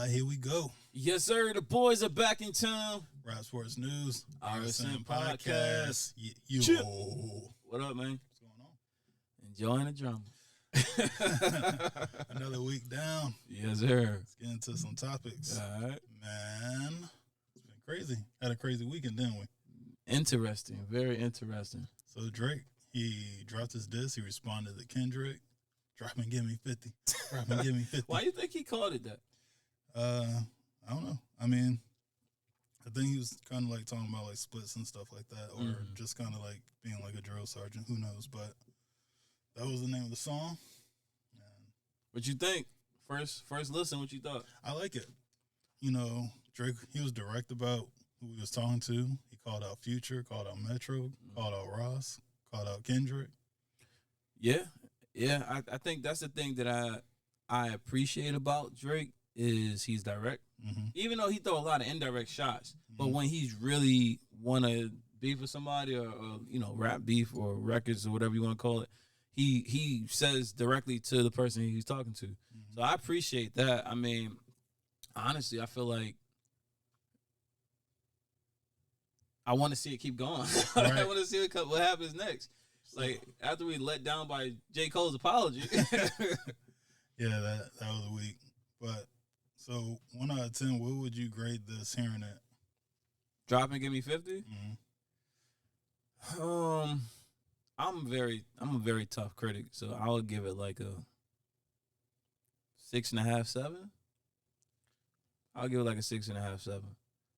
right, here we go. Yes, sir. The boys are back in town. Rap Sports News, RSN Podcast. Chip. What up, man? What's going on? Enjoying the drama. Another week down. Yes, sir. Let's get into some topics. All right. Man, it's been crazy. Had a crazy weekend, didn't we? Interesting. Very interesting. So Drake, he dropped his diss. He responded to Kendrick. Drop and give me 50. Drop and give me 50. Why you think he called it that? I don't know. I mean, I think he was kind of like talking about like splits and stuff like that, or just kind of like being like a drill sergeant. Who knows? But that was the name of the song. And What you think? First listen, what you thought? I like it. You know, Drake, he was direct about who he was talking to. He called out Future, called out Metro, called out Ross, called out Kendrick. Yeah. I think that's the thing that I appreciate about Drake is he's direct. Mm-hmm. Even though he throw a lot of indirect shots, but when he's really want to beef with somebody or rap beef or records or whatever you want to call it, he says directly to the person he's talking to. Mm-hmm. So I appreciate that. I mean, honestly, I feel like I want to see it keep going. Right. I want to see what happens next. Like after we let down by J. Cole's apology. Yeah, that was a week. But so 1 out of 10, what would you grade this hearing it? Drop and give me 50? Mm-hmm. I'm a very tough critic, so I would give it like a 6.5, 7. I'll give it like a 6.5, 7.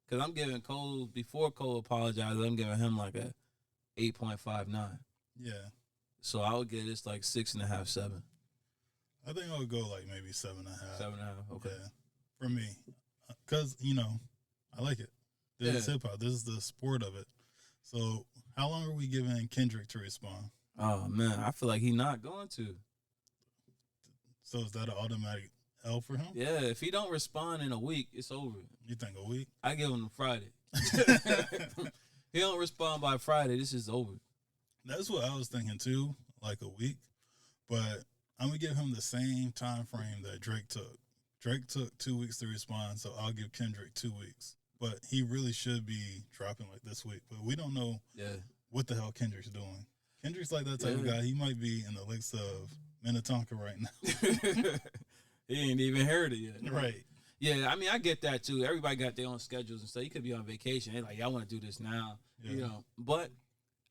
Because I'm giving Cole, before Cole apologized, I'm giving him like a 8.59. Yeah. So I would give this like 6.5, 7. I think I would go like maybe 7.5. 7.5, okay. Yeah, for me. Because, I like it. This is hip-hop. This is the sport of it. So how long are we giving Kendrick to respond? Oh, man, I feel like he's not going to. So is that an automatic L for him? Yeah, if he don't respond in a week, it's over. You think a week? I give him Friday. He don't respond by Friday, this is over. That's what I was thinking too, like a week. But I'm going to give him the same time frame that Drake took. Drake took 2 weeks to respond, so I'll give Kendrick 2 weeks. But he really should be dropping like this week. But we don't know what the hell Kendrick's doing. Kendrick's like that type of guy. He might be in the lakes of Minnetonka right now. He ain't even heard it yet. Right. Yeah, I mean, I get that too. Everybody got their own schedules and stuff. You could be on vacation. They're like, y'all want to do this now. Yeah. But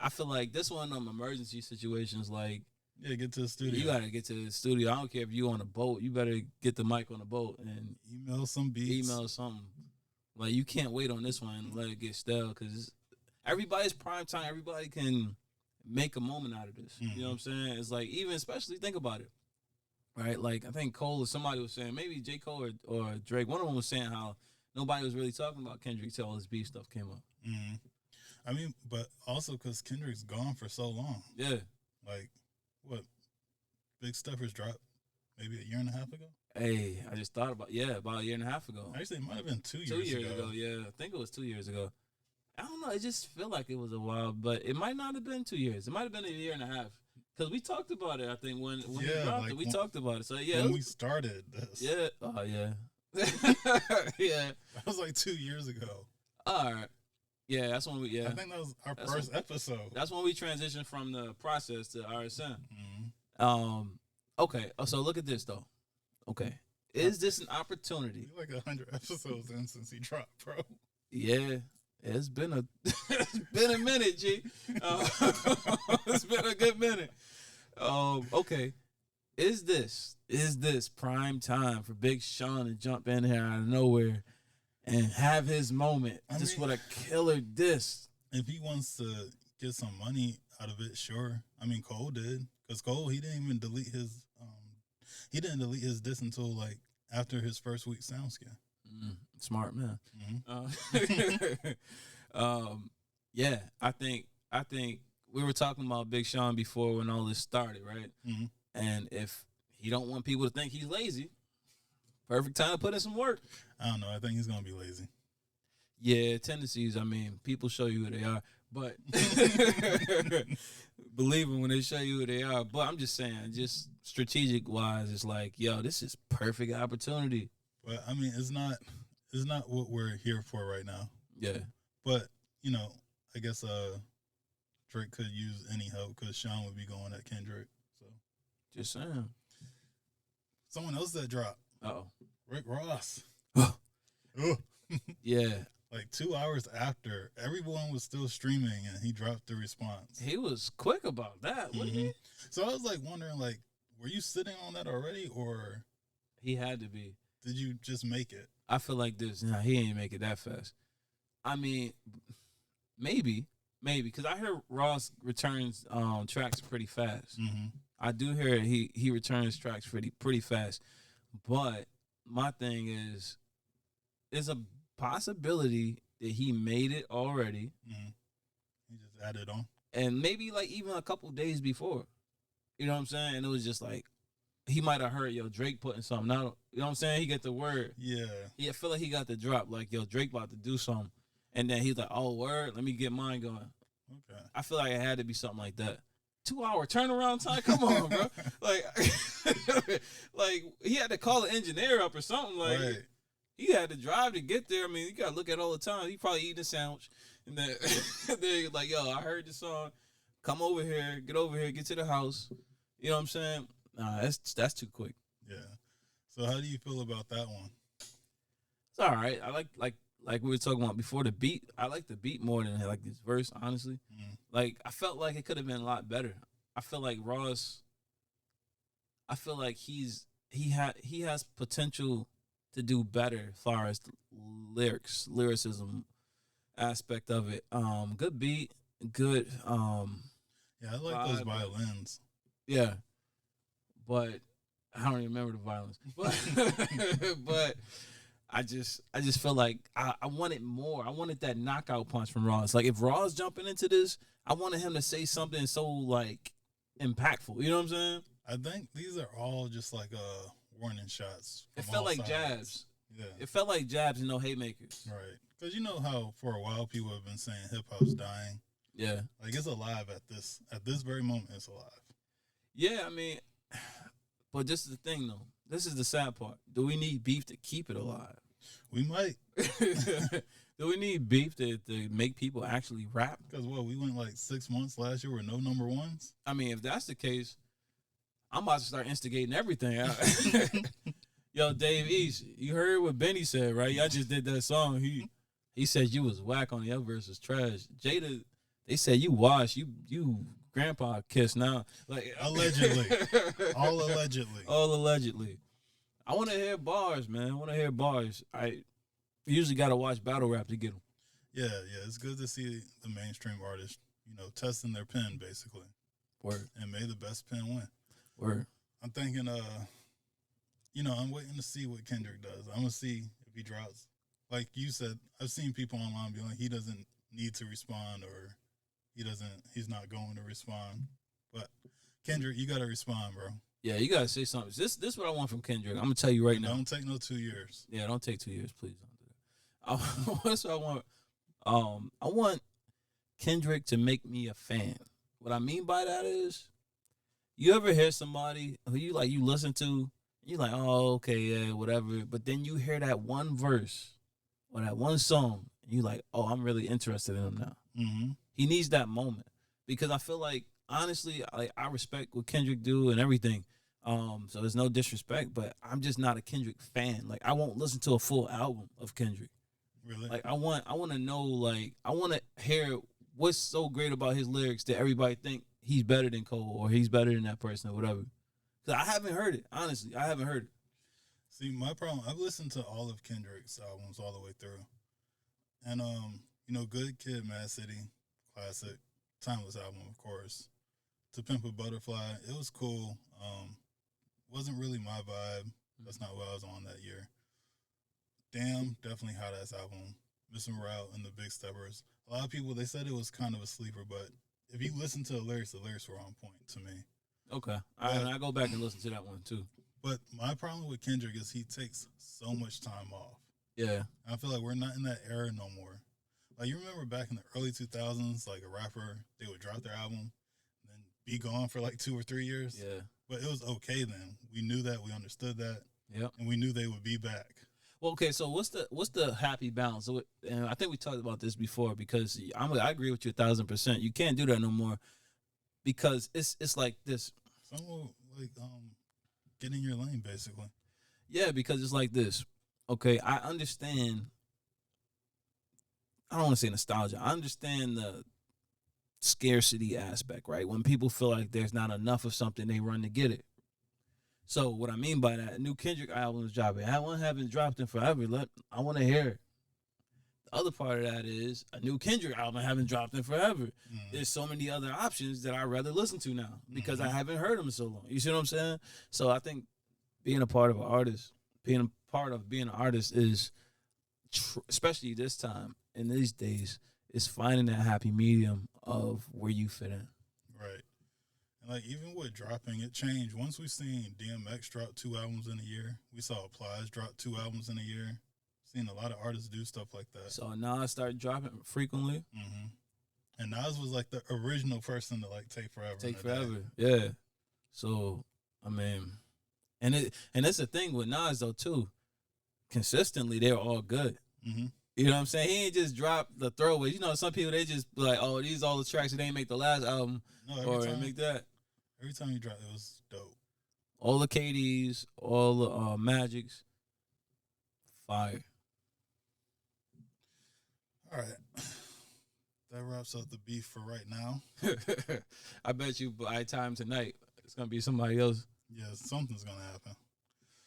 I feel like this one of them emergency situations, like, yeah, get to the studio. You got to get to the studio. I don't care if you on a boat. You better get the mic on the boat and email some beats. Email something. Like, you can't wait on this one and let it get stale because everybody's prime time. Everybody can make a moment out of this. Mm-hmm. You know what I'm saying? It's like, even especially think about it. Right? Like, I think Cole or somebody was saying, maybe J. Cole or Drake, one of them was saying how nobody was really talking about Kendrick till all this beef stuff came up. Mm-hmm. I mean, but also because Kendrick's gone for so long. Yeah. Like, what? Big Steppers dropped maybe a year and a half ago? Hey, I just thought about a year and a half ago. Actually, it might have been 2 years ago. 2 years ago, yeah. I think it was 2 years ago. I don't know. It just feel like it was a while, but it might not have been 2 years. It might have been a year and a half. Because we talked about it, I think, when he dropped it. We talked about it. So, yeah. When we started this. Yeah. Oh, yeah. Yeah. That was like 2 years ago. All right. Yeah, that's when we, I think that was our first episode. That's when we transitioned from the process to RSN. Mm-hmm. Okay, so look at this, though. Okay. Is this an opportunity? We're like 100 episodes in since he dropped, bro. Yeah. It's been a minute, G. It's been a good minute. Okay. Is this prime time for Big Sean to jump in here out of nowhere and have his moment with a killer diss? If he wants to get some money out of it, sure. I mean, Cole did. Because Cole, he didn't even delete his diss until like after his first week SoundScan. Smart man. Mm-hmm. Yeah, I think we were talking about Big Sean before when all this started, right? Mm-hmm. And if he don't want people to think he's lazy, perfect time to put in some work. I don't know. I think he's gonna be lazy. Yeah, tendencies. I mean, people show you who they are, but believe them when they show you who they are. But I'm just saying, just strategic wise, it's like, yo, this is perfect opportunity. But I mean, it's not what we're here for right now. Yeah. But you know, I guess Drake could use any help because Sean would be going at Kendrick. So Just saying. someone else that dropped, Oh. Rick Ross. Yeah. Like 2 hours after, everyone was still streaming, and he dropped the response. He was quick about that, wasn't he? So I was like wondering, like, were you sitting on that already, or He had to be. did you just make it? I feel like this. Nah, he ain't make it that fast. I mean, maybe, because I hear Ross returns tracks pretty fast. Mm-hmm. I do hear he returns tracks pretty fast. But my thing is, there's a possibility that he made it already, He just added on. and maybe like even a couple days before. You know what I'm saying? And it was just like he might have heard Drake putting something out. You know what I'm saying? He get the word. Yeah. I feel like he got the drop. Like Drake about to do something, and then he's like, "Oh, word, let me get mine going." Okay. I feel like it had to be something like that. 2 hour turnaround time. Come on, bro. Like, like he had to call the engineer up or something. Like Right. he had to drive to get there. I mean, you gotta look at it all the time. He probably eating a sandwich, and then then like, "Yo, I heard the song. Come over here. Get over here. Get to the house." You know what I'm saying? Nah, that's too quick. Yeah. So how do you feel about that one? It's all right. I like we were talking about before the beat. I like the beat more than like this verse, honestly. Like I felt like it could have been a lot better. I feel like Ross. I feel like he has potential to do better as far as the lyricism aspect of it. Good beat, good. Yeah, I like those Vibe. violins. Yeah, but I don't even remember the violence. But I just feel like I wanted more. I wanted that knockout punch from Ross. Like if Ross jumping into this, I wanted him to say something so like impactful. You know what I'm saying? I think these are all just like warning shots. It from felt all like sides. jabs. Yeah. It felt like jabs and no haymakers. Right. Because you know how for a while people have been saying hip hop's dying. Yeah. Like it's alive at this very moment. It's alive. Yeah, I mean, but this is the thing though. This is the sad part. Do we need beef to keep it alive? We might. Do we need beef to make people actually rap? Because we went like 6 months last year with no number ones. I mean, if that's the case, I'm about to start instigating everything. Yo, Dave East, you heard what Benny said, right? Y'all just did that song. He said you was whack on the other verse was trash. Jada, they said you wash, you grandpa kiss now. Like Allegedly. All allegedly. All allegedly. I want to hear bars, man. I want to hear bars. I usually got to watch battle rap to get them. Yeah. It's good to see the mainstream artists, testing their pen basically. Word. And may the best pen win. Word. I'm thinking, I'm waiting to see what Kendrick does. I'm gonna see if he drops. Like you said, I've seen people online be like, he doesn't need to respond, or he's not going to respond. But Kendrick, you gotta respond, bro. Yeah, you gotta say something. This is what I want from Kendrick. I'm gonna tell you right now. Don't take no 2 years. Yeah, don't take 2 years, please. Don't do that. That's what I want. I want Kendrick to make me a fan. What I mean by that is, you ever hear somebody who you listen to, you like, oh, okay, yeah, whatever. But then you hear that one verse or that one song, and you like, oh, I'm really interested in him now. Mm-hmm. He needs that moment because I feel like, honestly, I respect what Kendrick do and everything. So there's no disrespect, but I'm just not a Kendrick fan. Like I won't listen to a full album of Kendrick. Really? Like I want to know, like I want to hear what's so great about his lyrics that everybody think he's better than Cole or he's better than that person or whatever. Because I haven't heard it. Honestly, I haven't heard it. See, my problem, I've listened to all of Kendrick's albums all the way through. And, Good Kid, Mad City, classic, timeless album, of course. To Pimp a Butterfly, it was cool. Wasn't really my vibe. That's not what I was on that year. Damn, definitely hot ass album. Missing Route and the Big Steppers. A lot of people, they said it was kind of a sleeper, but if you listen to the lyrics were on point to me. Okay. I go back and listen to that one too. But my problem with Kendrick is he takes so much time off. Yeah. I feel like we're not in that era no more. Like, you remember back in the early 2000s, like a rapper, they would drop their album and then be gone for like 2 or 3 years. Yeah. But it was okay then. We knew that. We understood that. Yep. And we knew they would be back. Well, okay, so what's the happy balance? So, and I think we talked about this before because I agree with you 1,000%. You can't do that no more because it's like this. Some like get in your lane basically. Yeah, because it's like this. Okay, I understand. I don't want to say nostalgia. I understand the scarcity aspect, right? When people feel like there's not enough of something, they run to get it. So what I mean by that, a new Kendrick album is dropping. That one haven't dropped in forever. I want to hear it. The other part of that is a new Kendrick album haven't dropped in forever. There's so many other options that I'd rather listen to now because I haven't heard them so long. You see what I'm saying? So I think being a part of an artist, being a part of being an artist is, especially this time in these days, is finding that happy medium of where you fit in. Right. And like even with dropping, it changed. Once we seen DMX drop 2 albums in a year, we saw Plies drop 2 albums in a year. Seen a lot of artists do stuff like that. So Nas started dropping frequently. And Nas was like the original person to like take forever. Yeah. So I mean, and it's the thing with Nas though too. Consistently, they're all good. You know what I'm saying? He ain't just drop the throwaways. You know, some people they just be like, oh, these all the tracks that they ain't make the last album or make that. Every time he dropped, it was dope. All the KDs, all the Magics, fire. All right. That wraps up the beef for right now. I bet you by time tonight, it's going to be somebody else. Yeah, something's going to happen.